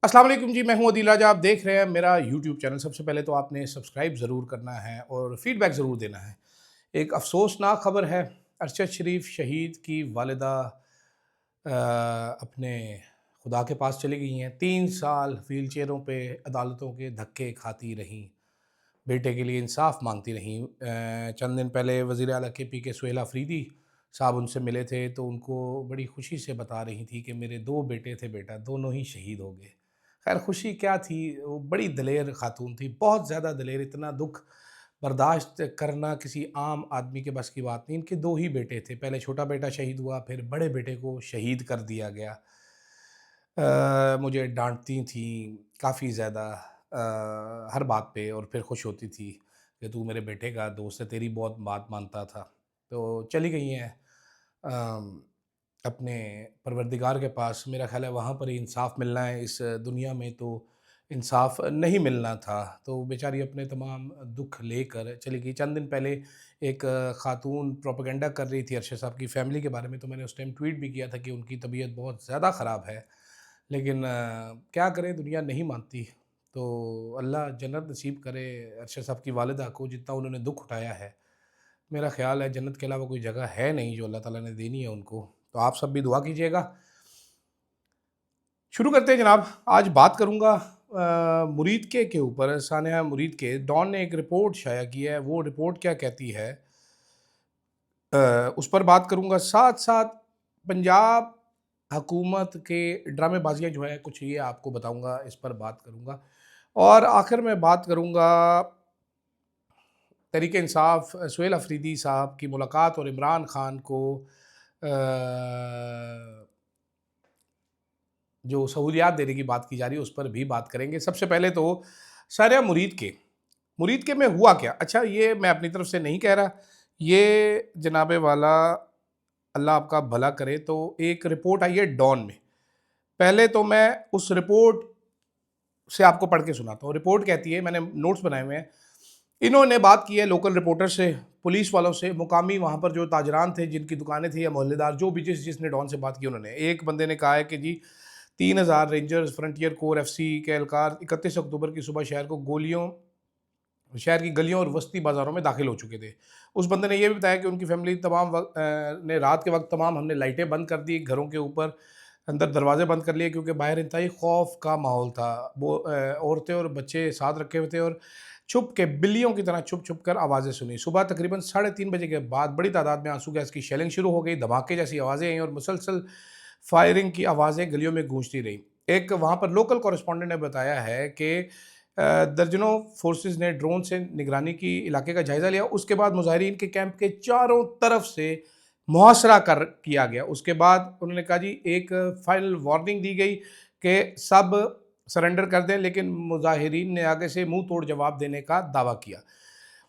अस्सलाम वालेकुम जी, मैं हूं अदील राजा। आप देख रहे हैं मेरा यूट्यूब चैनल। सबसे पहले तो आपने सब्सक्राइब ज़रूर करना है और फीडबैक ज़रूर देना है। एक अफसोसनाक खबर है, अरशद शरीफ शहीद की वालिदा अपने खुदा के पास चली गई हैं। 3 साल व्हील चेयरों पर अदालतों के धक्के खाती रहीं, बेटे के लिए इंसाफ मांगती रहीं। चंद दिन पहले वज़ीर आला KPK सुहेल अफरीदी साहब उनसे मिले थे, तो उनको बड़ी खुशी से बता रही थी कि मेरे 2 बेटे थे बेटा, दोनों ही शहीद हो गए। खैर खुशी क्या थी, वो बड़ी दलेर खातून थी, बहुत ज़्यादा दलेर। इतना दुख बर्दाश्त करना किसी आम आदमी के बस की बात नहीं। इनके 2 ही बेटे थे, पहले छोटा बेटा शहीद हुआ, फिर बड़े बेटे को शहीद कर दिया गया। मुझे डांटती थी काफ़ी ज़्यादा हर बात पे, और फिर खुश होती थी कि तू मेरे बेटे का दोस्त है, तेरी बहुत बात मानता था। तो चली गई हैं अपने परवरदिगार के पास। मेरा ख़्याल है वहाँ पर ही इंसाफ़ मिलना है, इस दुनिया में तो इंसाफ़ नहीं मिलना था। तो बेचारी अपने तमाम दुख लेकर चली गई। चंद दिन पहले एक ख़ातून प्रोपेगेंडा कर रही थी अरशद साहब की फ़ैमिली के बारे में, तो मैंने उस टाइम ट्वीट भी किया था कि उनकी तबीयत बहुत ज़्यादा ख़राब है। लेकिन क्या करें, दुनिया नहीं मानती। तो अल्लाह जन्नत नसीब करे अरशद साहब की वालिदा को, जितना उन्होंने दुख उठाया है। मेरा ख़्याल है जन्नत के अलावा कोई जगह है नहीं जो अल्लाह ताला ने देनी है उनको। तो आप सब भी दुआ कीजिएगा। शुरू करते हैं जनाब। आज बात करूँगा मुरीद के ऊपर। सानिया मुरीद के डॉन ने एक रिपोर्ट शाया की है। वो रिपोर्ट क्या कहती है उस पर बात करूँगा। साथ साथ पंजाब हकूमत के ड्रामेबाजियाँ जो है कुछ, ये आपको बताऊँगा, इस पर बात करूँगा। और आखिर में बात करूँगा तहरीक इंसाफ सुहेल अफरीदी साहब की मुलाकात और इमरान खान को जो सहूलियात देने की बात की जा रही है उस पर भी बात करेंगे। सबसे पहले तो सानिया मुरीद के में हुआ क्या। अच्छा, ये मैं अपनी तरफ से नहीं कह रहा, ये जनाबे वाला अल्लाह आपका भला करे, तो एक रिपोर्ट आई है डॉन में। पहले तो मैं उस रिपोर्ट से आपको पढ़ के सुनाता हूँ। रिपोर्ट कहती है, मैंने नोट्स बनाए हुए हैं, इन्होंने बात की है लोकल रिपोर्टर से, पुलिस वालों से, मुकामी वहाँ पर जो ताजरान थे, जिनकी दुकानें थी, या मोहल्लेदार, जो भी जिसने डॉन से बात की। उन्होंने, एक बंदे ने कहा है कि जी 3000 रेंजर्स फ्रंटियर कोर FC के एहलकार 31 अक्टूबर की सुबह शहर की गलियों और वस्ती बाज़ारों में दाखिल हो चुके थे। उस बंदे ने यह भी बताया कि उनकी फैमिली तमाम ने रात के वक्त तमाम हमने लाइटें बंद कर दी, घरों के ऊपर अंदर दरवाजे बंद कर लिए, क्योंकि बाहर इंतहाई खौफ का माहौल था। वो औरतें और बच्चे साथ रखे हुए थे और छुप के, बिल्लियों की तरह छुप छुप कर आवाज़ें सुनी। सुबह तकरीबन 3:30 बजे के बाद बड़ी तादाद में आंसू गैस की शेलिंग शुरू हो गई, धमाके जैसी आवाज़ें आई और मुसलसल फायरिंग की आवाज़ें गलियों में गूंजती रही। एक वहाँ पर लोकल कॉरेस्पॉन्डेंट ने बताया है कि दर्जनों फोर्सेस ने ड्रोन से निगरानी की, इलाके का जायज़ा लिया। उसके बाद मुजाहिरीन के कैंप के चारों तरफ से मुहासरा कर किया गया। उसके बाद उन्होंने कहा जी, एक फाइनल वार्निंग दी गई कि सब सरेंडर कर दें, लेकिन मुजाहिरीन ने आगे से मुंह तोड़ जवाब देने का दावा किया।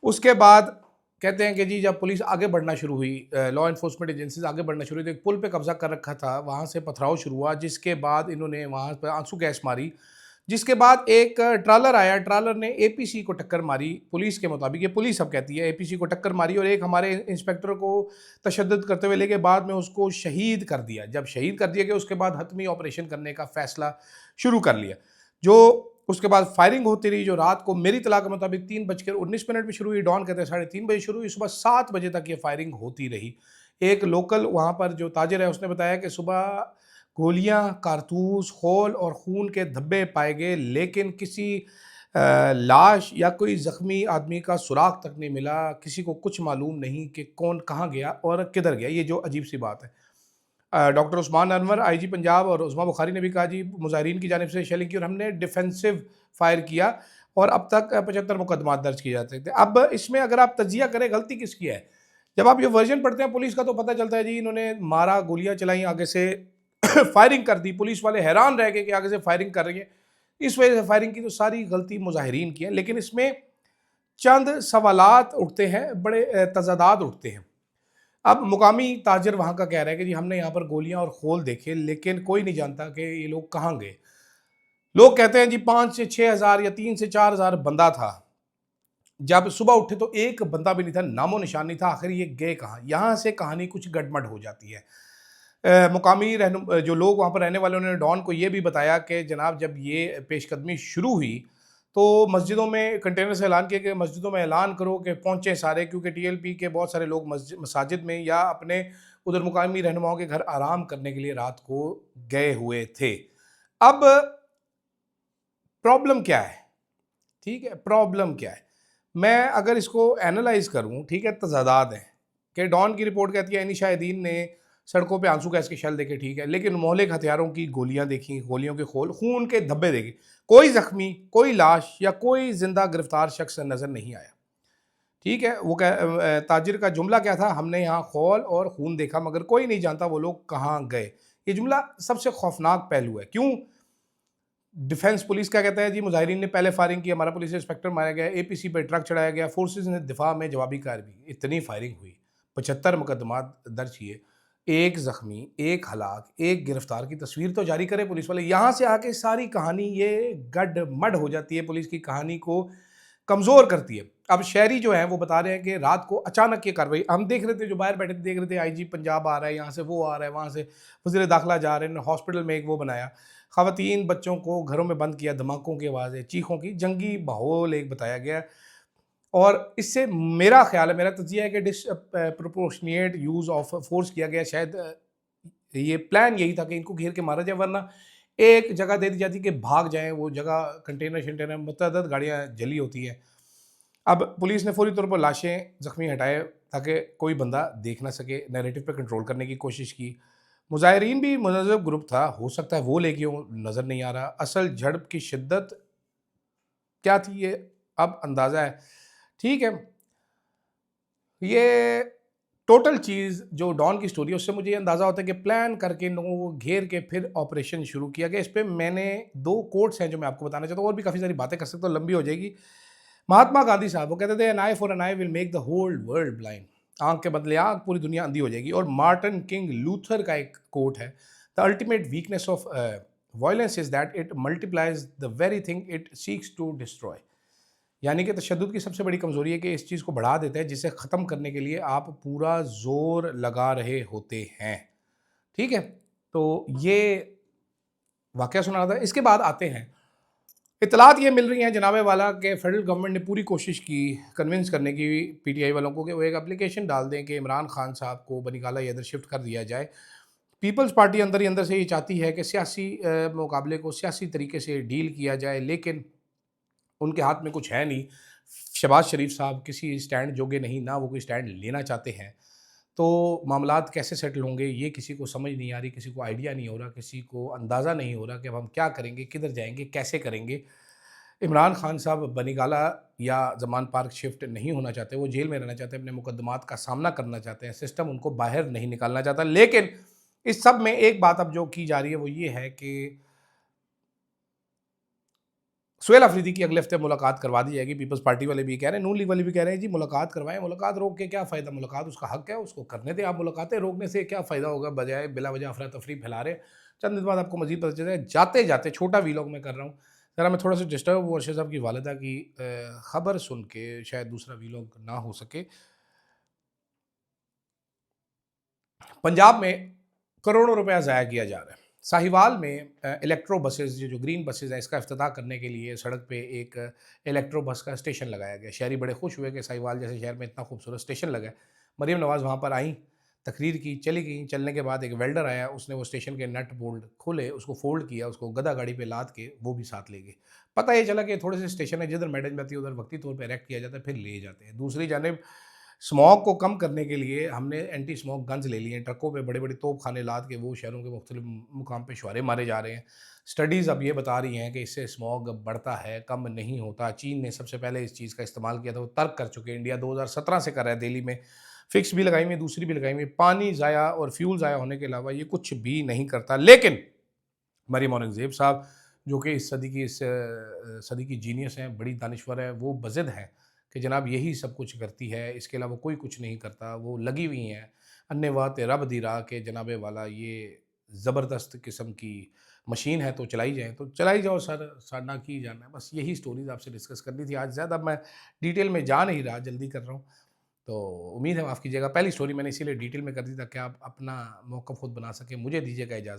उसके बाद कहते हैं कि जी जब पुलिस आगे बढ़ना शुरू हुई, लॉ एनफोर्समेंट एजेंसीज आगे बढ़ना शुरू हुई, तो एक पुल पे कब्जा कर रखा था, वहाँ से पथराव शुरू हुआ, जिसके बाद इन्होंने वहाँ पर आंसू गैस मारी। जिसके बाद एक ट्रालर आया, ट्रालर ने APC को टक्कर मारी। पुलिस के मुताबिक, ये पुलिस अब कहती है, APC को टक्कर मारी और एक हमारे इंस्पेक्टर को तशद्दुद करते हुए लेके बाद में उसको शहीद कर दिया। जब शहीद कर दिया गया, उसके बाद हतमी ऑपरेशन करने का फैसला शुरू कर लिया। जो उसके बाद फायरिंग होती रही, जो रात को मेरी तलाक के मुताबिक 3:19 में शुरू हुई, डॉन कहते हैं 3:30 बजे शुरू हुई, सुबह 7 बजे तक ये फायरिंग होती रही। एक लोकल वहाँ पर जो ताजिर है उसने बताया कि सुबह गोलियां, कारतूस, खोल और खून के धब्बे पाए गए, लेकिन किसी लाश या कोई ज़ख्मी आदमी का सुराग तक नहीं मिला। किसी को कुछ मालूम नहीं कि कौन कहाँ गया और किधर गया। ये जो अजीब सी बात है। डॉक्टर उस्मान अनवर IG पंजाब और उस्मा बुखारी ने भी कहा जी, मुजाहिरीन की जानिब से शेलिंग की और हमने डिफेंसिव फायर किया और अब तक 75 मुकदमात दर्ज किए जाते थे। अब इसमें अगर आप तजिया करें गलती किसकी है, जब आप ये वर्जन पढ़ते हैं पुलिस का, तो पता चलता है जी इन्होंने मारा, गोलियां चलाई, आगे से फायरिंग कर दी। पुलिस वाले हैरान रह गए कि आगे से फायरिंग कर रही है, इस वजह से फायरिंग की। तो सारी गलती मुजाहिरीन की है। लेकिन इसमें चंद सवालात उठते हैं, बड़े तजादात उठते हैं। अब मुकामी ताजर वहाँ का कह रहा है कि जी हमने यहाँ पर गोलियां और खोल देखे, लेकिन कोई नहीं जानता कि ये लोग कहाँ गए। लोग कहते हैं जी 5 से 6 हज़ार या 3 से 4 हज़ार बंदा था। जब सुबह उठे तो एक बंदा भी नहीं था, नामो निशान नहीं था। आखिर ये गए कहाँ। यहाँ से कहानी कुछ गड़बड़ हो जाती है। मुकामी जो लोग वहाँ पर रहने वाले, उन्होंने डॉन को ये भी बताया कि जनाब जब ये पेशकदमी शुरू हुई तो मस्जिदों में कंटेनर से ऐलान किया कि मस्जिदों में ऐलान करो कि पहुँचे सारे, क्योंकि टीएलपी के बहुत सारे लोग मसाजिद में या अपने उधर मुकामी रहनुमाओं के घर आराम करने के लिए रात को गए हुए थे। अब प्रॉब्लम क्या है? ठीक है, प्रॉब्लम क्या है? मैं अगर इसको एनालाइज़ करूँ, ठीक है, तज़ादात हैं कि डॉन की रिपोर्ट कहती है इन्हीं शाहिदीन ने सड़कों पे आंसू गैस के शेल देखे, ठीक है, लेकिन मौलिक हथियारों की गोलियां देखी, गोलियों के खोल, खून के धब्बे देखे, कोई जख्मी, कोई लाश या कोई जिंदा गिरफ्तार शख्स नजर नहीं आया। ठीक है, ताजिर का जुमला क्या था? हमने यहाँ खोल और खून देखा मगर कोई नहीं जानता वो लोग कहाँ गए। ये जुमला सबसे खौफनाक पहलू है। क्यों? डिफेंस पुलिस क्या कहता है जी, मुजाहिरीन ने पहले फायरिंग की, हमारा पुलिस इंस्पेक्टर मारा गया, एपीसी पर ट्रक चढ़ाया गया, फोर्सेस ने दिफा में जवाबी कार्रवाई, इतनी फायरिंग हुई, 75 मुकदमा दर्ज किए, एक जख्मी, एक हलाक, एक गिरफ्तार की तस्वीर तो जारी करे पुलिस वाले। यहाँ से आके सारी कहानी ये गडमड हो जाती है, पुलिस की कहानी को कमज़ोर करती है। अब शहरी जो है वो बता रहे हैं कि रात को अचानक ये कार्रवाई, हम देख रहे थे, जो बाहर बैठे थे देख रहे थे, आईजी पंजाब आ रहा है, यहाँ से वो आ रहा है, वहाँ से वज़ीर दाखिला जा रहे हैं, हॉस्पिटल में एक वो बनाया, ख़वातीन बच्चों को घरों में बंद किया, धमाकों की आवाज़ें, चीखों की, जंगी माहौल एक बताया गया। और इससे मेरा ख्याल है, मेरा तजिया है कि प्रोपोर्शनेट यूज़ ऑफ फोर्स किया गया। शायद ये प्लान यही था कि इनको घेर के मारा जाए, वरना एक जगह दे दी जाती कि भाग जाएं, वो जगह कंटेनर शंटेनर मुतअद्दिद गाड़ियाँ जली होती हैं। अब पुलिस ने फौरी तौर पर लाशें, जख्मी हटाए ताकि कोई बंदा देख ना सके, नैरेटिव पे कंट्रोल करने की कोशिश की। मुजाहिरीन भी मुनज़्ज़म ग्रुप था, हो सकता है वो लेके हों, नज़र नहीं आ रहा। असल झड़प की शिद्दत क्या थी ये अब अंदाज़ा है। ठीक है, ये टोटल चीज़ जो डॉन की स्टोरी है उससे मुझे ये अंदाज़ा होता है कि प्लान करके इन लोगों को घेर के फिर ऑपरेशन शुरू किया गया। इस पे मैंने 2 कोट्स हैं जो मैं आपको बताना चाहता हूँ, और भी काफ़ी सारी बातें कर सकता हूँ, लंबी हो जाएगी। महात्मा गांधी साहब वो कहते थे, an eye for an eye will make the whole world blind. आंख के बदले आंख, पूरी दुनिया अंधी हो जाएगी। और मार्टिन किंग लूथर का एक कोट है, the ultimate weakness of violence is that it multiplies the very thing it seeks to destroy. यानी कि तशद्दुद की सबसे बड़ी कमज़ोरी है कि इस चीज़ को बढ़ा देता है जिसे ख़त्म करने के लिए आप पूरा ज़ोर लगा रहे होते हैं। ठीक है, तो ये वाक़या सुना था। इसके बाद आते हैं, इतलात ये मिल रही हैं जनाबे वाला कि फेडरल गवर्नमेंट ने पूरी कोशिश की कन्विंस करने की पीटीआई वालों को कि वो एक एप्लीकेशन डाल दें कि इमरान खान साहब को बनीगाला या इधर शिफ्ट कर दिया जाए। पीपल्स पार्टी अंदर ही अंदर से ये चाहती है कि सियासी मुकाबले को सियासी तरीके से डील किया जाए, लेकिन उनके हाथ में कुछ है नहीं। शहबाज शरीफ साहब किसी स्टैंड जोगे नहीं, ना वो कोई स्टैंड लेना चाहते हैं। तो मामलात कैसे सेटल होंगे ये किसी को समझ नहीं आ रही, किसी को आइडिया नहीं हो रहा, किसी को अंदाज़ा नहीं हो रहा कि अब हम क्या करेंगे, किधर जाएंगे, कैसे करेंगे। इमरान खान साहब बनीगाला या जमान पार्क शिफ्ट नहीं होना चाहते, वो जेल में रहना चाहते हैं, अपने मुकदमात का सामना करना चाहते हैं, सिस्टम उनको बाहर नहीं निकालना चाहता। लेकिन इस सब में एक बात अब जो की जा रही है वो ये है कि सुहेल अफरीदी की अगले हफ्ते मुलाकात करवा दी जाएगी। पीपल्स पार्टी वाले भी कह रहे हैं, नून लीग वाले भी कह रहे हैं जी मुलाकात करवाएं, मुलाकात रोक के क्या फ़ायदा, मुलाकात उसका हक है, उसको करने दें। आप मुलाकातें रोकने से क्या फ़ायदा होगा, बजाय बिला वजह अफरा तफरी फैला रहे। चंद दिन बाद आपको मजीद पता चल जाए। जाते जाते छोटा वीलॉग मैं कर रहा हूँ, ज़रा मैं थोड़ा सा डिस्टर्ब हूँ, अर्शद साहब की वालिदा की खबर सुन के शायद दूसरा वीलॉग ना हो सके। पंजाब में करोड़ों रुपया ज़ाया किया जा रहा है। साहिवाल में इलेक्ट्रो बसेस, जो ग्रीन बसेस हैं, इसका इफ्तिताह करने के लिए सड़क पे एक इलेक्ट्रो बस का स्टेशन लगाया गया। शहरी बड़े खुश हुए कि साहिवाल जैसे शहर में इतना खूबसूरत स्टेशन लगा है। मरीम नवाज़ वहाँ पर आई, तकरीर की, चली गई। चलने के बाद एक वेल्डर आया, उसने वो स्टेशन के नट बोल्ट खोले, उसको फोल्ड किया, उसको गधा गाड़ी पे लाद के वो भी साथ ले गए। पता ये चला कि थोड़े से स्टेशन है जिधर मैडम जाती है उधर वक्ती तौर पर इरेक्ट किया जाता है, फिर ले जाते हैं। दूसरी जानब स्मॉग को कम करने के लिए हमने एंटी स्मॉग गन्स ले लिए हैं, ट्रकों पे बड़े बड़े तोप खाने लाद के वो शहरों के मुख्तलिफ मुकाम पे शुआरे मारे जा रहे हैं। स्टडीज़ अब ये बता रही हैं कि इससे स्मॉग बढ़ता है, कम नहीं होता। चीन ने सबसे पहले इस चीज़ का इस्तेमाल किया था, वो तर्क कर चुके हैं। इंडिया 2017 से कर रहा है। दिल्ली में फिक्स भी लगाई हुई है, दूसरी भी लगाई हुई है। पानी ज़ाया और फ्यूल ज़ाया होने के अलावा ये कुछ भी नहीं करता। लेकिन मरीम औरंगज़ेब साहब, जो कि इस सदी की जीनियस हैं, बड़ी दानिश्वर है, वो बज़िद हैं कि जनाब यही सब कुछ करती है, इसके अलावा कोई कुछ नहीं करता। वो लगी हुई हैं अन्य वात रब दी राह के जनाबे वाला, ये ज़बरदस्त किस्म की मशीन है तो चलाई जाए तो चलाई जाओ सर, साड़ना की जाना है। बस यही स्टोरीज़ आपसे डिस्कस करनी थी आज। ज़्यादा मैं डिटेल में जा नहीं रहा, जल्दी कर रहा हूँ। तो उम्मीद है माफ़ कीजिएगा। पहली स्टोरी मैंने इसीलिए डिटेल में कर दी ताकि आप अपना मौक़िफ़ खुद बना सकें। मुझे दीजिएगा इजाज़त।